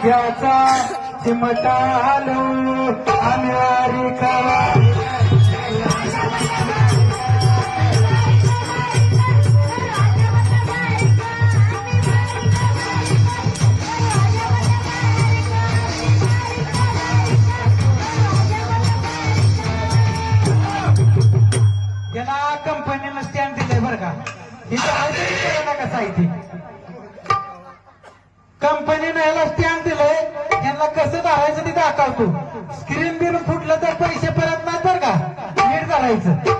घ्याचा चिमटालो अमेरिका याला कंपनीनं स्टँड दिलंय बरं का इथं कसं आहे ती कंपनीनं याला स्टँड दिलंय यांना कसं धरायचं ते दाखवतो स्क्रीन बिन फुटलं तर पैसे परत नाही बरं का नीट धरायचं